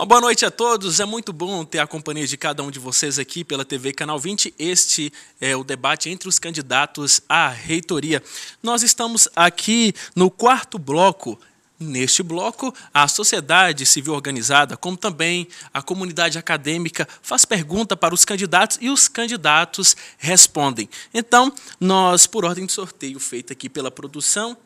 Uma boa noite a todos, é muito bom ter a companhia de cada um de vocês aqui pela TV Canal 20. Este é o debate entre os candidatos à reitoria. Nós estamos aqui no quarto bloco. Neste bloco, a sociedade civil organizada, como também a comunidade acadêmica, faz pergunta para os candidatos e os candidatos respondem. Então, nós, por ordem de sorteio feita aqui pela produção,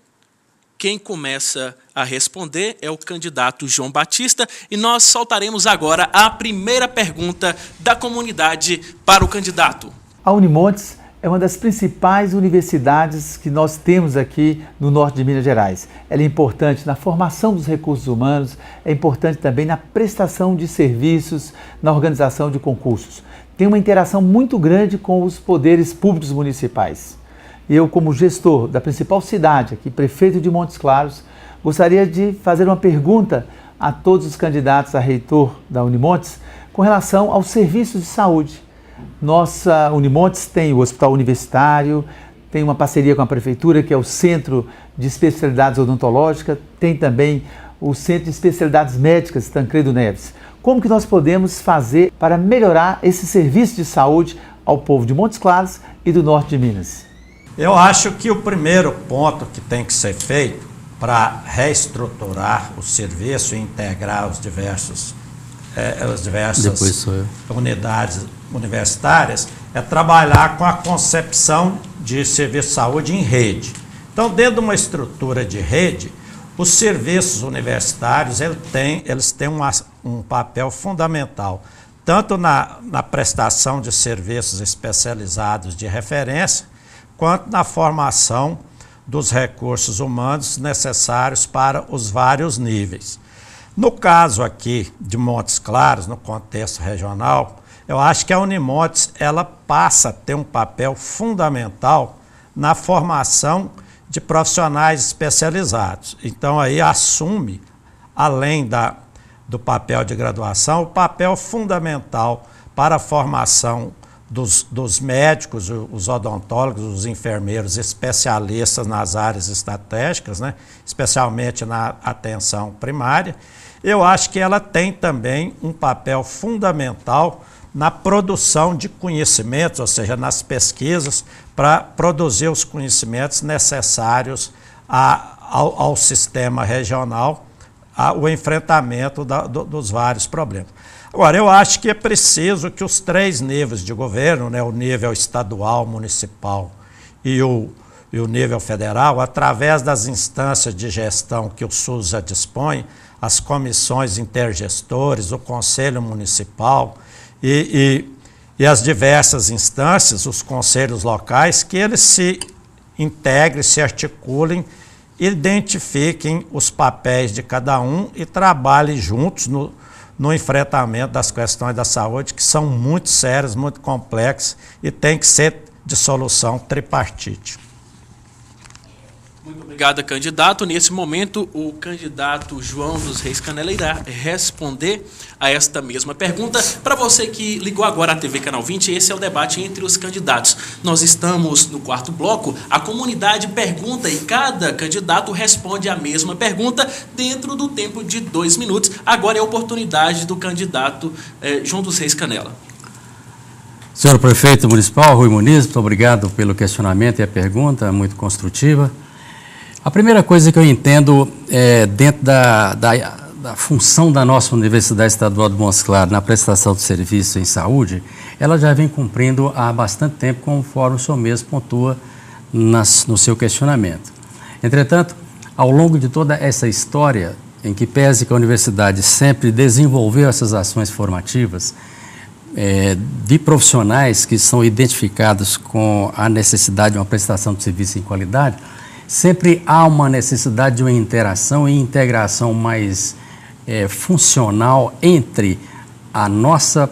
quem começa a responder é o candidato João Batista e nós soltaremos agora a primeira pergunta da comunidade para o candidato. A Unimontes é uma das principais universidades que nós temos aqui no norte de Minas Gerais. Ela é importante na formação dos recursos humanos, é importante também na prestação de serviços, na organização de concursos. Tem uma interação muito grande com os poderes públicos municipais. Eu, como gestor da principal cidade, aqui, prefeito de Montes Claros, gostaria de fazer uma pergunta a todos os candidatos a reitor da Unimontes com relação aos serviços de saúde. Nossa Unimontes tem o Hospital Universitário, tem uma parceria com a Prefeitura, que é o Centro de Especialidades Odontológicas, tem também o Centro de Especialidades Médicas Tancredo Neves. Como que nós podemos fazer para melhorar esse serviço de saúde ao povo de Montes Claros e do norte de Minas? Eu acho que o primeiro ponto que tem que ser feito para reestruturar o serviço e integrar as diversas unidades universitárias é trabalhar com a concepção de serviço de saúde em rede. Então, dentro de uma estrutura de rede, os serviços universitários eles têm um papel fundamental, tanto na prestação de serviços especializados de referência, quanto na formação dos recursos humanos necessários para os vários níveis. No caso aqui de Montes Claros, no contexto regional, eu acho que a Unimontes ela passa a ter um papel fundamental na formação de profissionais especializados. Então aí assume, além do papel de graduação, o papel fundamental para a formação dos médicos, os odontólogos, os enfermeiros especialistas nas áreas estratégicas, né? Especialmente na atenção primária. Eu acho que ela tem também um papel fundamental na produção de conhecimentos, ou seja, nas pesquisas, para produzir os conhecimentos necessários ao sistema regional, ao enfrentamento dos vários problemas. Agora, eu acho que é preciso que os três níveis de governo, né, o nível estadual, municipal e o nível federal, através das instâncias de gestão que o SUS já dispõe, as comissões intergestores, o Conselho Municipal e as diversas instâncias, os conselhos locais, que eles se integrem, se articulem, identifiquem os papéis de cada um e trabalhem juntos no enfrentamento das questões da saúde, que são muito sérias, muito complexas e tem que ser de solução tripartite. Muito obrigado, candidato. Nesse momento, o candidato João dos Reis Canela irá responder a esta mesma pergunta. Para você que ligou agora à TV Canal 20, esse é o debate entre os candidatos. Nós estamos no quarto bloco, a comunidade pergunta e cada candidato responde a mesma pergunta dentro do tempo de 2 minutos. Agora é a oportunidade do candidato João dos Reis Canela. Senhor Prefeito Municipal, Rui Muniz, muito obrigado pelo questionamento e a pergunta, muito construtiva. A primeira coisa que eu entendo dentro da função da nossa Universidade Estadual de Montes Claros na prestação de serviços em saúde, ela já vem cumprindo há bastante tempo, conforme o senhor mesmo pontua no seu questionamento. Entretanto, ao longo de toda essa história, em que pese que a universidade sempre desenvolveu essas ações formativas, de profissionais que são identificados com a necessidade de uma prestação de serviço em qualidade, sempre há uma necessidade de uma interação e integração mais funcional entre a nossa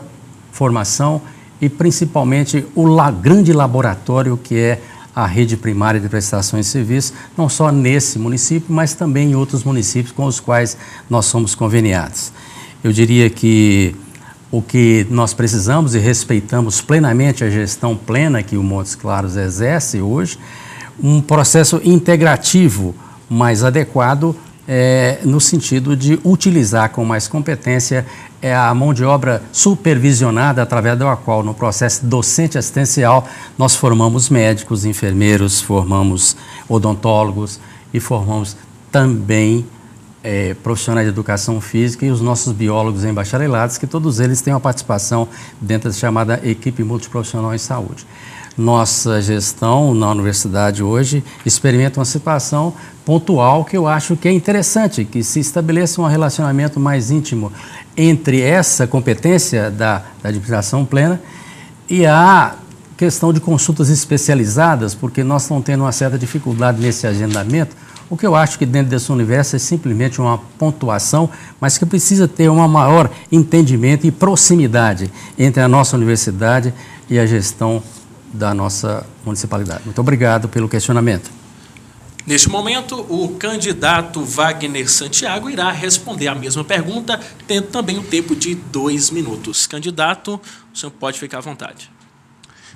formação e principalmente o grande laboratório que é a rede primária de prestações de serviços, não só nesse município, mas também em outros municípios com os quais nós somos conveniados. Eu diria que o que nós precisamos e respeitamos plenamente a gestão plena que o Montes Claros exerce hoje, um processo integrativo mais adequado no sentido de utilizar com mais competência a mão de obra supervisionada, através da qual, no processo docente assistencial, nós formamos médicos, enfermeiros, formamos odontólogos e formamos também profissionais de educação física e os nossos biólogos em bacharelados, que todos eles têm uma participação dentro da chamada equipe multiprofissional em saúde. Nossa gestão na universidade hoje experimenta uma situação pontual que eu acho que é interessante, que se estabeleça um relacionamento mais íntimo entre essa competência da administração plena e a questão de consultas especializadas, porque nós estamos tendo uma certa dificuldade nesse agendamento. O que eu acho que dentro desse universo é simplesmente uma pontuação, mas que precisa ter um maior entendimento e proximidade entre a nossa universidade e a gestão da nossa municipalidade. Muito obrigado pelo questionamento. Neste momento, o candidato Wagner Santiago irá responder a mesma pergunta, tendo também um tempo de 2 minutos. Candidato, o senhor pode ficar à vontade.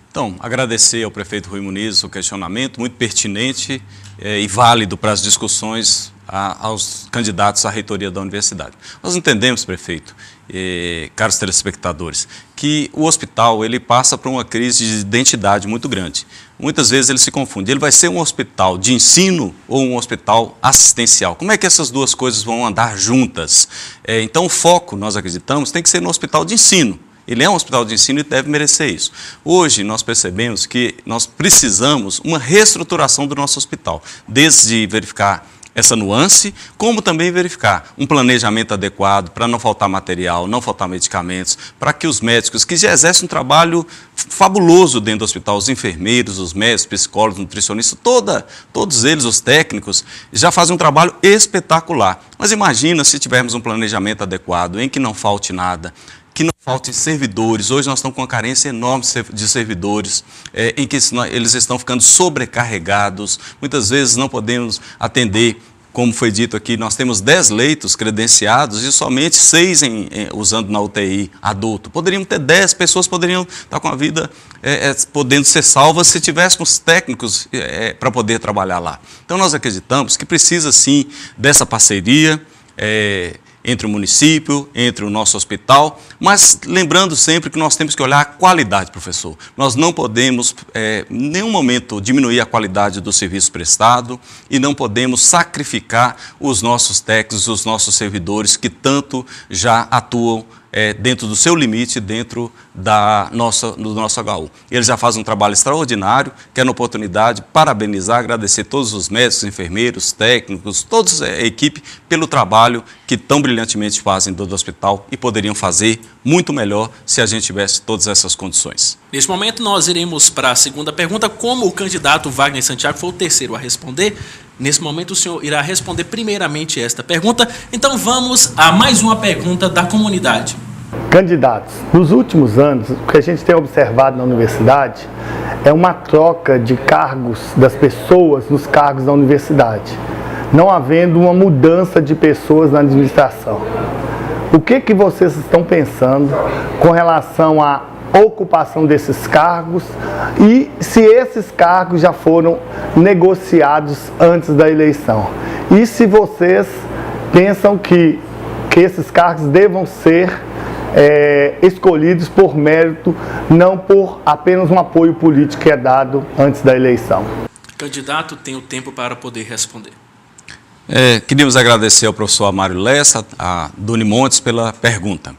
Então, agradecer ao prefeito Rui Muniz o questionamento, muito pertinente e válido para as discussões aos candidatos à reitoria da universidade. Nós entendemos, prefeito, caros telespectadores, que o hospital ele passa por uma crise de identidade muito grande. Muitas vezes ele se confunde. Ele vai ser um hospital de ensino ou um hospital assistencial? Como é que essas duas coisas vão andar juntas? Então, o foco, nós acreditamos, tem que ser no hospital de ensino. Ele é um hospital de ensino e deve merecer isso. Hoje, nós percebemos que nós precisamos uma reestruturação do nosso hospital, desde verificar essa nuance, como também verificar um planejamento adequado para não faltar material, não faltar medicamentos, para que os médicos, que já exercem um trabalho fabuloso dentro do hospital, os enfermeiros, os médicos, psicólogos, nutricionistas, todos eles, os técnicos, já fazem um trabalho espetacular. Mas imagina se tivermos um planejamento adequado, em que não falte nada, que não faltem servidores. Hoje nós estamos com uma carência enorme de servidores, em que eles estão ficando sobrecarregados. Muitas vezes não podemos atender, como foi dito aqui, nós temos 10 leitos credenciados e somente 6 usando na UTI adulto. Poderíamos ter 10 pessoas, poderiam estar com a vida podendo ser salvas se tivéssemos técnicos para poder trabalhar lá. Então nós acreditamos que precisa sim dessa parceria, entre o município, entre o nosso hospital, mas lembrando sempre que nós temos que olhar a qualidade, professor. Nós não podemos, em nenhum momento, diminuir a qualidade do serviço prestado e não podemos sacrificar os nossos técnicos, os nossos servidores que tanto já atuam dentro do seu limite, dentro do nosso HU. Eles já fazem um trabalho extraordinário, quero a oportunidade de parabenizar, agradecer todos os médicos, enfermeiros, técnicos, toda a equipe pelo trabalho que tão brilhantemente fazem dentro do hospital e poderiam fazer muito melhor se a gente tivesse todas essas condições. Neste momento nós iremos para a segunda pergunta. Como o candidato Wagner Santiago foi o terceiro a responder, nesse momento o senhor irá responder primeiramente esta pergunta. Então vamos a mais uma pergunta da comunidade. Candidatos, nos últimos anos, o que a gente tem observado na universidade é uma troca de cargos das pessoas nos cargos da universidade, não havendo uma mudança de pessoas na administração. O que vocês estão pensando com relação à ocupação desses cargos e se esses cargos já foram negociados antes da eleição? E se vocês pensam que esses cargos devam ser escolhidos por mérito, não por apenas um apoio político que é dado antes da eleição? Candidato, tem o tempo para poder responder. Queríamos agradecer ao professor Amário Lessa, a Doni Montes, pela pergunta.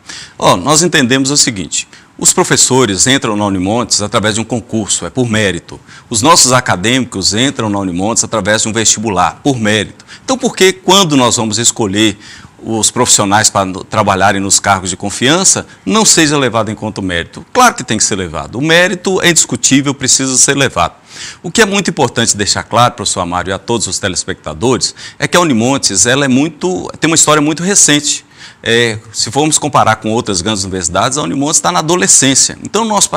Nós entendemos o seguinte: os professores entram na Unimontes através de um concurso, é por mérito. Os nossos acadêmicos entram na Unimontes através de um vestibular, por mérito. Então, por que quando nós vamos escolher os profissionais para trabalharem nos cargos de confiança, não seja levado em conta o mérito? Claro que tem que ser levado. O mérito é indiscutível, precisa ser levado. O que é muito importante deixar claro, professor Amário, e a todos os telespectadores, é que a Unimontes tem uma história muito recente. Se formos comparar com outras grandes universidades, a Unimontes está na adolescência. Então, nós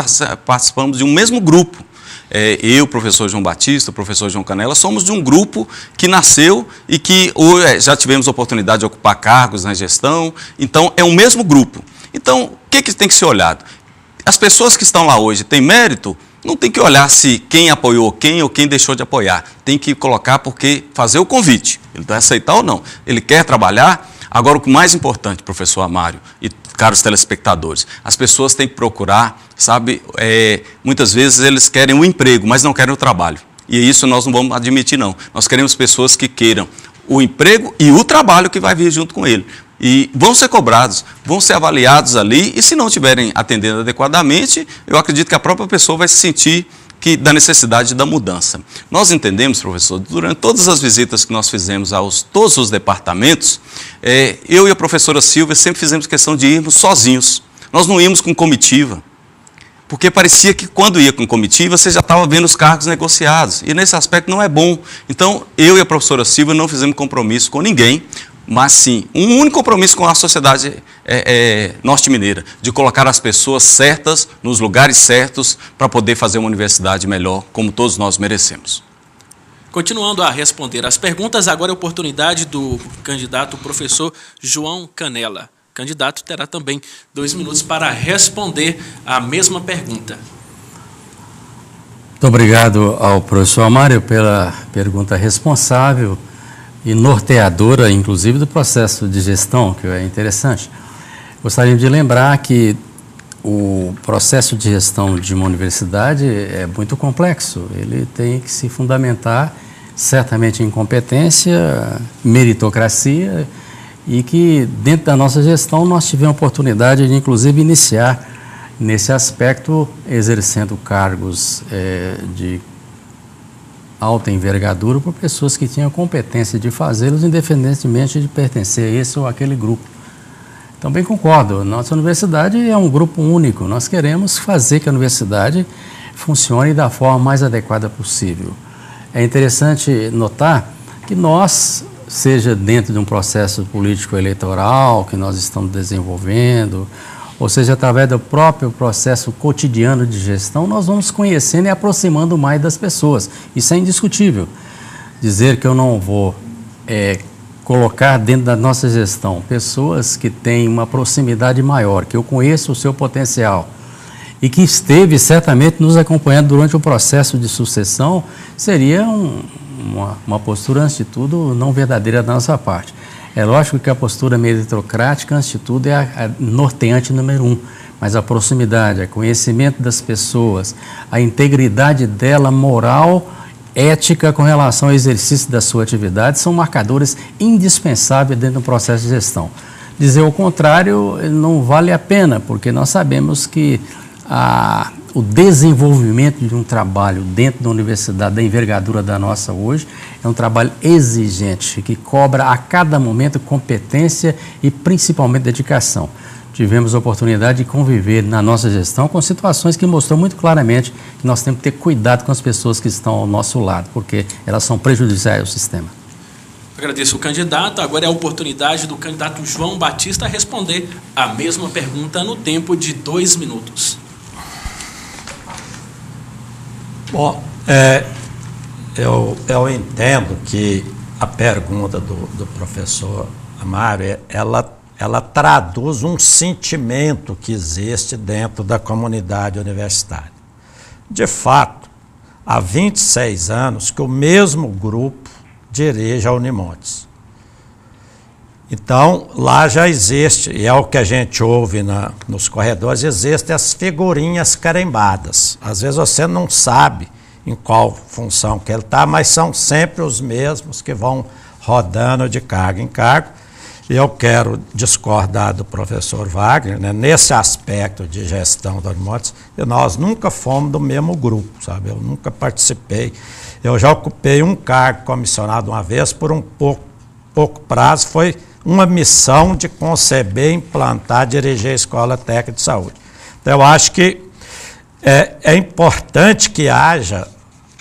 participamos de um mesmo grupo. Eu, o professor João Batista, o professor João Canela, somos de um grupo que nasceu e que já tivemos a oportunidade de ocupar cargos na gestão. Então, é um mesmo grupo. Então, o que tem que ser olhado? As pessoas que estão lá hoje têm mérito? Não tem que olhar se quem apoiou quem ou quem deixou de apoiar. Tem que colocar porque fazer o convite. Ele vai aceitar ou não. Ele quer trabalhar. Agora, o mais importante, professor Amário e caros telespectadores, as pessoas têm que procurar, sabe, muitas vezes eles querem um emprego, mas não querem o trabalho. E isso nós não vamos admitir, não. Nós queremos pessoas que queiram o emprego e o trabalho que vai vir junto com ele. E vão ser cobrados, vão ser avaliados ali, e se não estiverem atendendo adequadamente, eu acredito que a própria pessoa vai se sentir da necessidade da mudança. Nós entendemos, professor, durante todas as visitas que nós fizemos a todos os departamentos, eu e a professora Silvia sempre fizemos questão de irmos sozinhos. Nós não íamos com comitiva, porque parecia que quando ia com comitiva, você já estava vendo os cargos negociados, e nesse aspecto não é bom. Então, eu e a professora Silvia não fizemos compromisso com ninguém, mas sim, um único compromisso com a sociedade norte-mineira, de colocar as pessoas certas, nos lugares certos, para poder fazer uma universidade melhor, como todos nós merecemos. Continuando a responder as perguntas, agora é a oportunidade do candidato professor João Canella. O candidato terá também 2 minutos para responder a mesma pergunta. Muito obrigado ao professor Amário pela pergunta responsável e norteadora, inclusive, do processo de gestão, que é interessante. Gostaria de lembrar que o processo de gestão de uma universidade é muito complexo. Ele tem que se fundamentar, certamente, em competência, meritocracia, e que, dentro da nossa gestão, nós tivemos a oportunidade de, inclusive, iniciar nesse aspecto, exercendo cargos de alta envergadura por pessoas que tinham competência de fazê-los, independentemente de pertencer a esse ou aquele grupo. Também concordo, nossa universidade é um grupo único, nós queremos fazer que a universidade funcione da forma mais adequada possível. É interessante notar que nós, seja dentro de um processo político eleitoral que nós estamos desenvolvendo, ou seja, através do próprio processo cotidiano de gestão, nós vamos conhecendo e aproximando mais das pessoas. Isso é indiscutível. Dizer que eu não vou colocar dentro da nossa gestão pessoas que têm uma proximidade maior, que eu conheço o seu potencial e que esteve certamente nos acompanhando durante o processo de sucessão, seria uma postura, antes de tudo, não verdadeira da nossa parte. É lógico que a postura meritocrática, antes de tudo, é a norteante número 1, mas a proximidade, o conhecimento das pessoas, a integridade dela moral, ética com relação ao exercício da sua atividade são marcadores indispensáveis dentro do processo de gestão. Dizer o contrário não vale a pena, porque nós sabemos que o desenvolvimento de um trabalho dentro da universidade, da envergadura da nossa hoje, é um trabalho exigente, que cobra a cada momento competência e principalmente dedicação. Tivemos a oportunidade de conviver na nossa gestão com situações que mostrou muito claramente que nós temos que ter cuidado com as pessoas que estão ao nosso lado, porque elas são prejudiciais ao sistema. Agradeço o candidato. Agora é a oportunidade do candidato João Batista responder a mesma pergunta no tempo de 2 minutos. Bom, eu entendo que a pergunta do professor Amário, ela traduz um sentimento que existe dentro da comunidade universitária. De fato, há 26 anos que o mesmo grupo dirige a Unimontes. Então, lá já existe, e é o que a gente ouve nos corredores, existem as figurinhas carimbadas. Às vezes você não sabe em qual função que ele está, mas são sempre os mesmos que vão rodando de cargo em cargo. E eu quero discordar do professor Wagner, né, nesse aspecto de gestão da Unimontes, e nós nunca fomos do mesmo grupo, sabe? Eu nunca participei. Eu já ocupei um cargo comissionado uma vez por um pouco prazo, foi uma missão de conceber, implantar, dirigir a Escola Técnica de Saúde. Então, eu acho que é importante que haja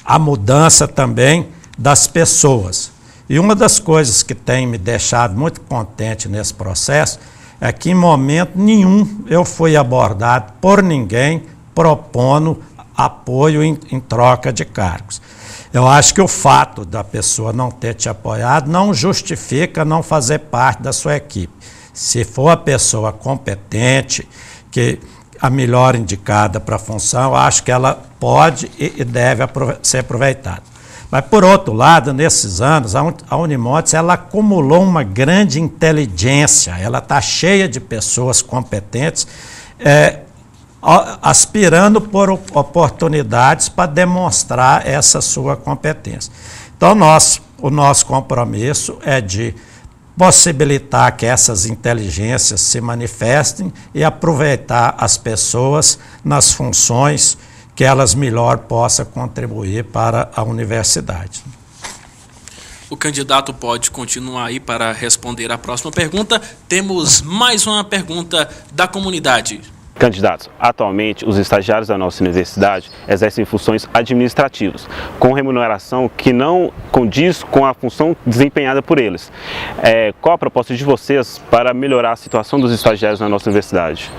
a mudança também das pessoas. E uma das coisas que tem me deixado muito contente nesse processo é que, em momento nenhum, eu fui abordado por ninguém propondo apoio em troca de cargos. Eu acho que o fato da pessoa não ter te apoiado não justifica não fazer parte da sua equipe. Se for a pessoa competente, que a melhor indicada para a função, eu acho que ela pode e deve ser aproveitada. Mas, por outro lado, nesses anos, a Unimontes ela acumulou uma grande inteligência, ela está cheia de pessoas competentes, aspirando por oportunidades para demonstrar essa sua competência. Então, o nosso compromisso é de possibilitar que essas inteligências se manifestem e aproveitar as pessoas nas funções que elas melhor possam contribuir para a universidade. O candidato pode continuar aí para responder a próxima pergunta. Temos mais uma pergunta da comunidade. Candidatos, atualmente os estagiários da nossa universidade exercem funções administrativas, com remuneração que não condiz com a função desempenhada por eles. Qual a proposta de vocês para melhorar a situação dos estagiários na nossa universidade?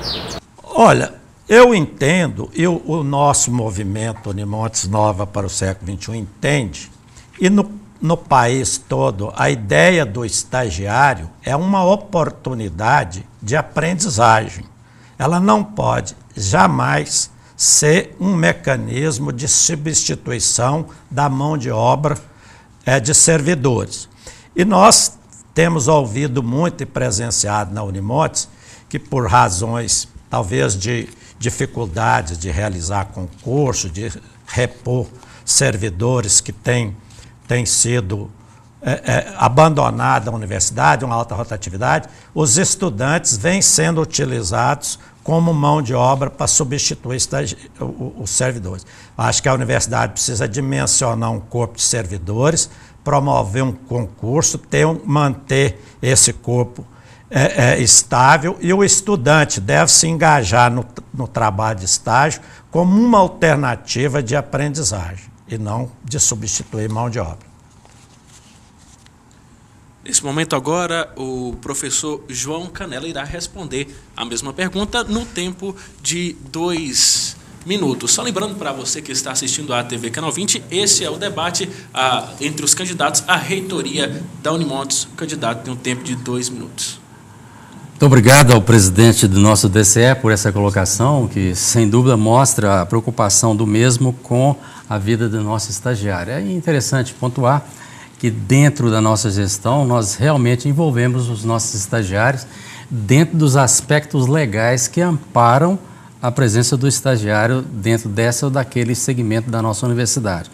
Olha, eu entendo, e o nosso movimento Unimontes Nova para o século XXI entende, e no país todo, a ideia do estagiário é uma oportunidade de aprendizagem. Ela não pode jamais ser um mecanismo de substituição da mão de obra de servidores. E nós temos ouvido muito e presenciado na Unimontes que, por razões talvez de dificuldades de realizar concurso, de repor servidores que têm sido abandonada a universidade, uma alta rotatividade, os estudantes vêm sendo utilizados como mão de obra para substituir os servidores. Acho que a universidade precisa dimensionar um corpo de servidores, promover um concurso, manter esse corpo estável, e o estudante deve se engajar no trabalho de estágio como uma alternativa de aprendizagem e não de substituir mão de obra. Nesse momento agora, o professor João Canela irá responder a mesma pergunta no tempo de 2 minutos. Só lembrando para você que está assistindo à TV Canal 20, esse é o debate entre os candidatos à reitoria da Unimontes. O candidato tem um tempo de 2 minutos. Muito obrigado ao presidente do nosso DCE por essa colocação, que sem dúvida mostra a preocupação do mesmo com a vida do nosso estagiário. É interessante pontuar que dentro da nossa gestão nós realmente envolvemos os nossos estagiários dentro dos aspectos legais que amparam a presença do estagiário dentro dessa ou daquele segmento da nossa universidade.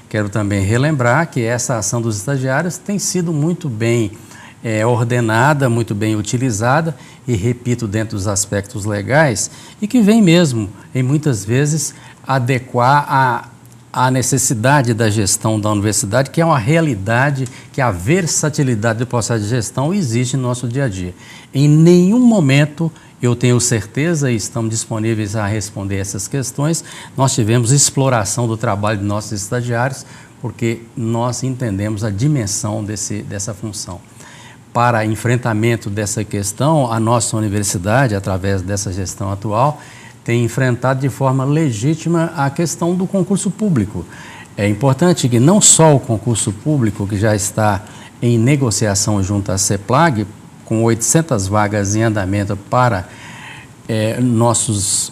Quero também relembrar que essa ação dos estagiários tem sido muito bem ordenada, muito bem utilizada e, repito, dentro dos aspectos legais e que vem mesmo, em muitas vezes, adequar a necessidade da gestão da universidade, que é uma realidade, que a versatilidade do processo de gestão existe no nosso dia a dia. Em nenhum momento, eu tenho certeza, e estamos disponíveis a responder essas questões, nós tivemos exploração do trabalho de nossos estagiários, porque nós entendemos a dimensão dessa função. Para enfrentamento dessa questão, a nossa universidade, através dessa gestão atual, tem enfrentado de forma legítima a questão do concurso público. É importante que não só o concurso público, que já está em negociação junto à CEPLAG, com 800 vagas em andamento para nossos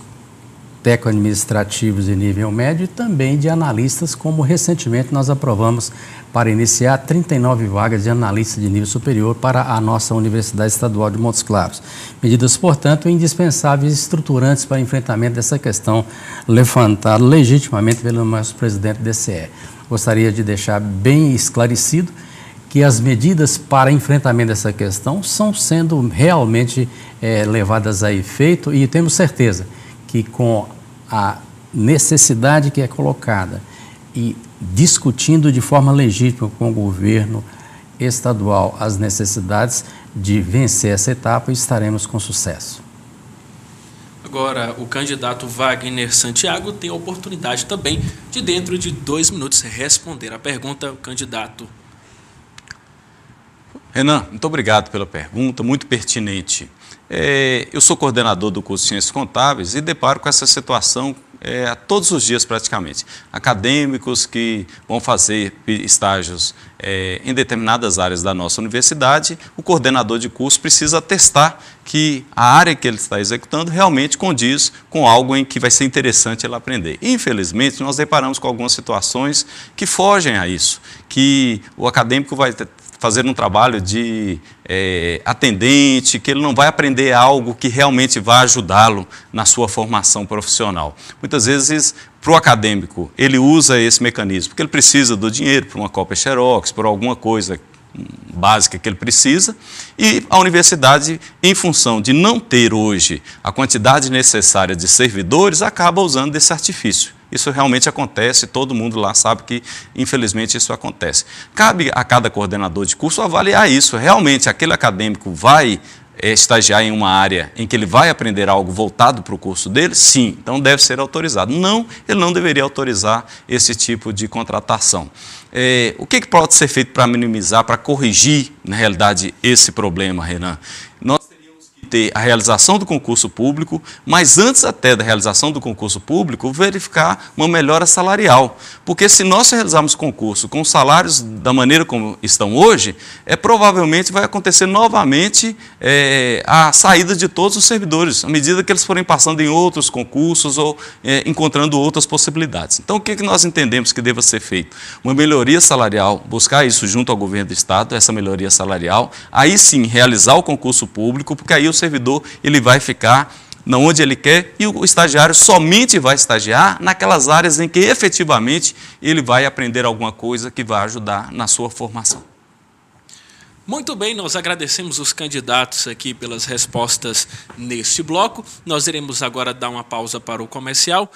técnico-administrativos de nível médio e também de analistas, como recentemente nós aprovamos para iniciar 39 vagas de analistas de nível superior para a nossa Universidade Estadual de Montes Claros. Medidas, portanto, indispensáveis e estruturantes para o enfrentamento dessa questão levantada legitimamente pelo nosso presidente do DCE. Gostaria de deixar bem esclarecido que as medidas para enfrentamento dessa questão estão sendo realmente levadas a efeito e temos certeza que com a necessidade que é colocada e discutindo de forma legítima com o governo estadual as necessidades de vencer essa etapa, estaremos com sucesso. Agora, o candidato Wagner Santiago tem a oportunidade também de, dentro de 2 minutos, responder a pergunta. O candidato. Renan, muito obrigado pela pergunta, muito pertinente. Eu sou coordenador do curso de Ciências Contábeis e deparo com essa situação todos os dias praticamente. Acadêmicos que vão fazer estágios em determinadas áreas da nossa universidade, o coordenador de curso precisa atestar que a área que ele está executando realmente condiz com algo em que vai ser interessante ele aprender. Infelizmente, nós deparamos com algumas situações que fogem a isso, que o acadêmico vai fazer um trabalho de atendente, que ele não vai aprender algo que realmente vai ajudá-lo na sua formação profissional. Muitas vezes, para o acadêmico, ele usa esse mecanismo, porque ele precisa do dinheiro para uma cópia xerox, por alguma coisa básica que ele precisa, e a universidade, em função de não ter hoje a quantidade necessária de servidores, acaba usando desse artifício. Isso realmente acontece, todo mundo lá sabe que, infelizmente, isso acontece. Cabe a cada coordenador de curso avaliar isso. Realmente, aquele acadêmico vai estagiar em uma área em que ele vai aprender algo voltado para o curso dele? Sim, então deve ser autorizado. Não, ele não deveria autorizar esse tipo de contratação. O que pode ser feito para minimizar, para corrigir, na realidade, esse problema, Renan? Nós teríamos que ter a realização do concurso público, mas antes até da realização do concurso público, verificar uma melhora salarial. Porque se nós realizarmos concurso com salários da maneira como estão hoje, provavelmente vai acontecer novamente a saída de todos os servidores, à medida que eles forem passando em outros concursos ou encontrando outras possibilidades. Então, o que nós entendemos que deva ser feito? Uma melhoria salarial, buscar isso junto ao governo do Estado, essa melhoria salarial, aí sim realizar o concurso público, porque aí o servidor ele vai ficar onde ele quer e o estagiário somente vai estagiar naquelas áreas em que efetivamente ele vai aprender alguma coisa que vai ajudar na sua formação. Muito bem, nós agradecemos os candidatos aqui pelas respostas neste bloco. Nós iremos agora dar uma pausa para o comercial